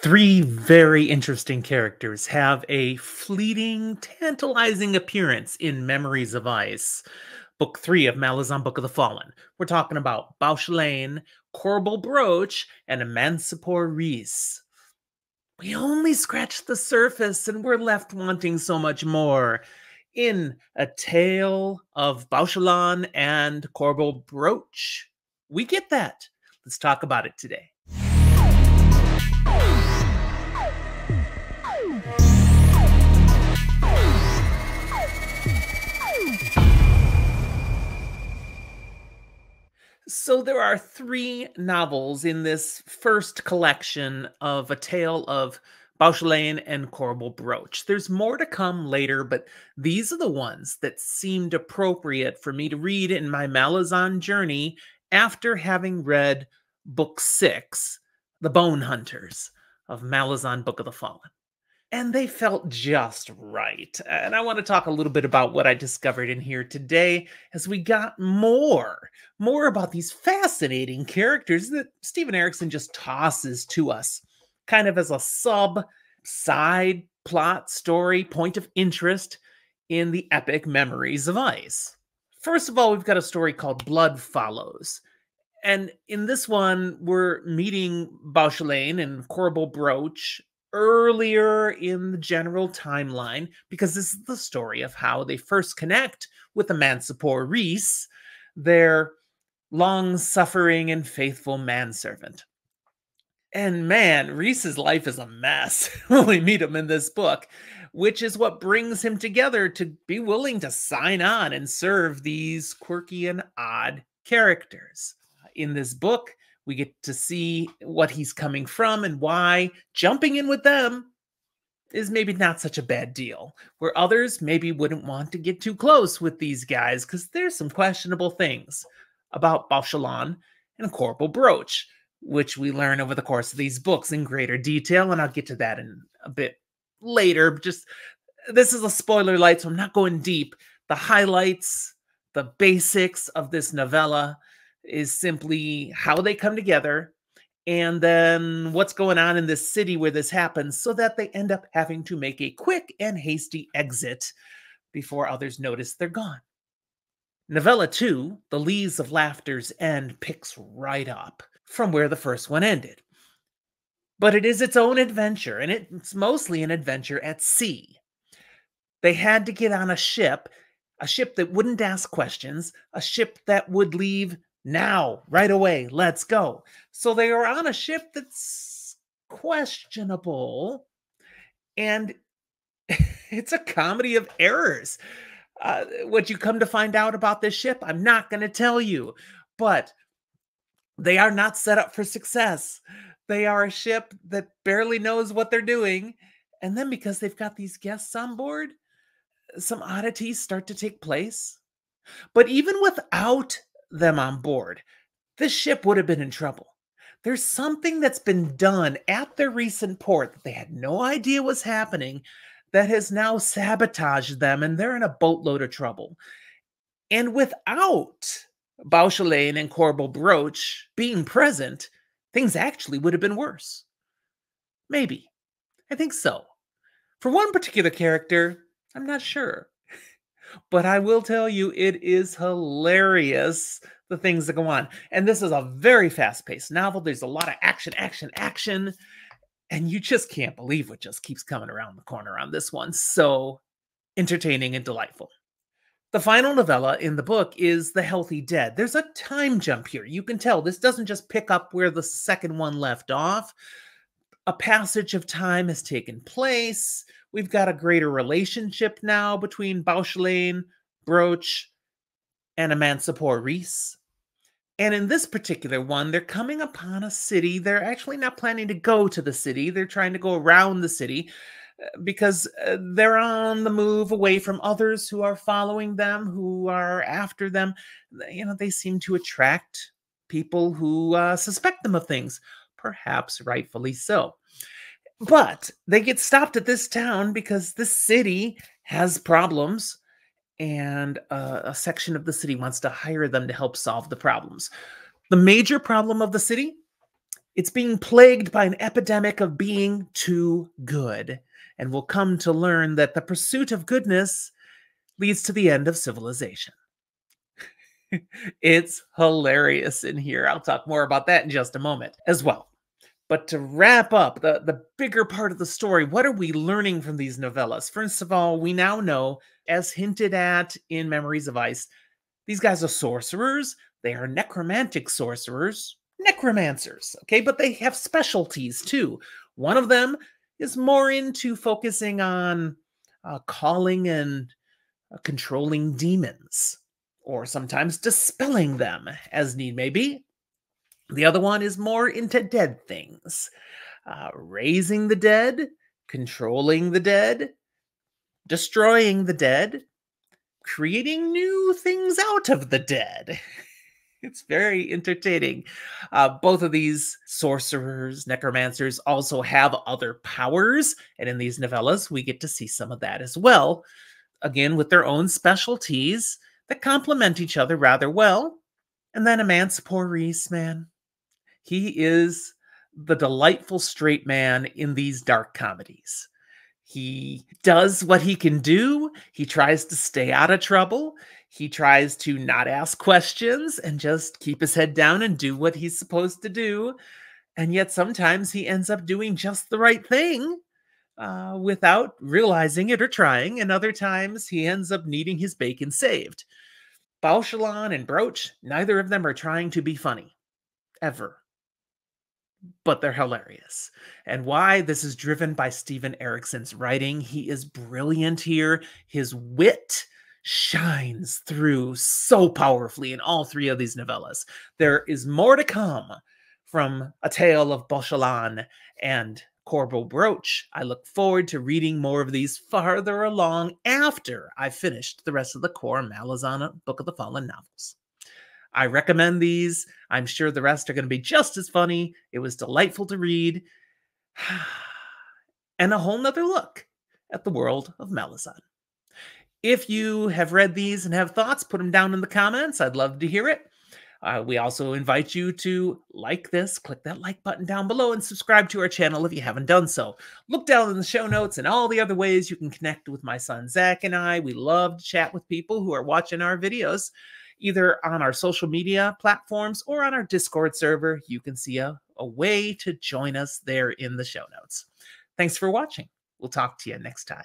Three very interesting characters have a fleeting, tantalizing appearance in Memories of Ice, Book 3 of Malazan Book of the Fallen. We're talking about Bauchelain, Korbal Broach, and Emancipor Reese. We only scratched the surface and we're left wanting so much more in A Tale of Bauchelain and Korbal Broach. We get that. Let's talk about it today. So there are three novels in this first collection of A Tale of Bauchelain and Korbal Broach. There's more to come later, but these are the ones that seemed appropriate for me to read in my Malazan journey after having read Book 6, The Bone Hunters of Malazan Book of the Fallen. And they felt just right. And I want to talk a little bit about what I discovered in here today as we got more about these fascinating characters that Steven Erikson just tosses to us, kind of as a side plot story, point of interest in the epic Memories of Ice. First of all, we've got a story called Blood Follows. And in this one, we're meeting Bauchelain and Korbal Broach earlier in the general timeline, because this is the story of how they first connect with Emancipor Reese, their long-suffering and faithful manservant. And man, Reese's life is a mess when we meet him in this book, which is what brings him together to be willing to sign on and serve these quirky and odd characters. In this book, we get to see what he's coming from and why jumping in with them is maybe not such a bad deal, where others maybe wouldn't want to get too close with these guys because there's some questionable things about Bauchelain and Korbal Broach, which we learn over the course of these books in greater detail, and I'll get to that in a bit later. Just this is a spoiler-lite, so I'm not going deep. The highlights, the basics of this novella is simply how they come together and then what's going on in this city where this happens, so that they end up having to make a quick and hasty exit before others notice they're gone. Novella 2, The Lees of Laughter's End, picks right up from where the first one ended. But it is its own adventure, and it's mostly an adventure at sea. They had to get on a ship that wouldn't ask questions, a ship that would leave now, right away, let's go. So they are on a ship that's questionable, and it's a comedy of errors. What you come to find out about this ship, I'm not going to tell you, but they are not set up for success. They are a ship that barely knows what they're doing, and then because they've got these guests on board, some oddities start to take place. But even without them on board, this ship would have been in trouble. There's something that's been done at their recent port that they had no idea was happening that has now sabotaged them, and they're in a boatload of trouble. And without Bauchelain and Korbal Broach being present, things actually would have been worse. Maybe. I think so. For one particular character, I'm not sure. But I will tell you, it is hilarious, the things that go on. And this is a very fast-paced novel. There's a lot of action. And you just can't believe what just keeps coming around the corner on this one. So entertaining and delightful. The final novella in the book is The Healthy Dead. There's a time jump here. You can tell this doesn't just pick up where the second one left off. A passage of time has taken place. We've got a greater relationship now between Bauchelain, Broach, and Emancipor Reese. And in this particular one, they're coming upon a city. They're actually not planning to go to the city. They're trying to go around the city because they're on the move away from others who are following them, who are after them. You know, they seem to attract people who suspect them of things. Perhaps rightfully so. But they get stopped at this town because this city has problems, and a section of the city wants to hire them to help solve the problems. The major problem of the city It's being plagued by an epidemic of being too good, and will come to learn that the pursuit of goodness leads to the end of civilization. It's hilarious in here. I'll talk more about that in just a moment as well. But to wrap up the bigger part of the story, what are we learning from these novellas? First of all, we now know, as hinted at in Memories of Ice, these guys are sorcerers. They are necromantic sorcerers, necromancers, okay? But they have specialties too. One of them is more into focusing on calling and controlling demons, or sometimes dispelling them as need may be. The other one is more into dead things, raising the dead, controlling the dead, destroying the dead, creating new things out of the dead. It's very entertaining. Both of these sorcerers, necromancers also have other powers, and in these novellas, we get to see some of that as well. Again, with their own specialties that complement each other rather well. And then Amance Maurice, man. He is the delightful straight man in these dark comedies. He does what he can do. He tries to stay out of trouble. He tries to not ask questions and just keep his head down and do what he's supposed to do. And yet sometimes he ends up doing just the right thing without realizing it or trying. And other times he ends up needing his bacon saved. Bauchelain and Broach, neither of them are trying to be funny. Ever. But they're hilarious. And why? This is driven by Steven Erikson's writing. He is brilliant here. His wit shines through so powerfully in all three of these novellas. There is more to come from A Tale of Bauchelain and Korbal Broach. I look forward to reading more of these farther along after I've finished the rest of the core Malazan Book of the Fallen novels. I recommend these. I'm sure the rest are going to be just as funny. It was delightful to read. And a whole nother look at the world of Malazan. If you have read these and have thoughts, put them down in the comments. I'd love to hear it. We also invite you to like this, click that like button down below, and subscribe to our channel if you haven't done so. Look down in the show notes and all the other ways you can connect with my son Zach and I. We love to chat with people who are watching our videos, either on our social media platforms or on our Discord server. You can see a way to join us there in the show notes. Thanks for watching. We'll talk to you next time.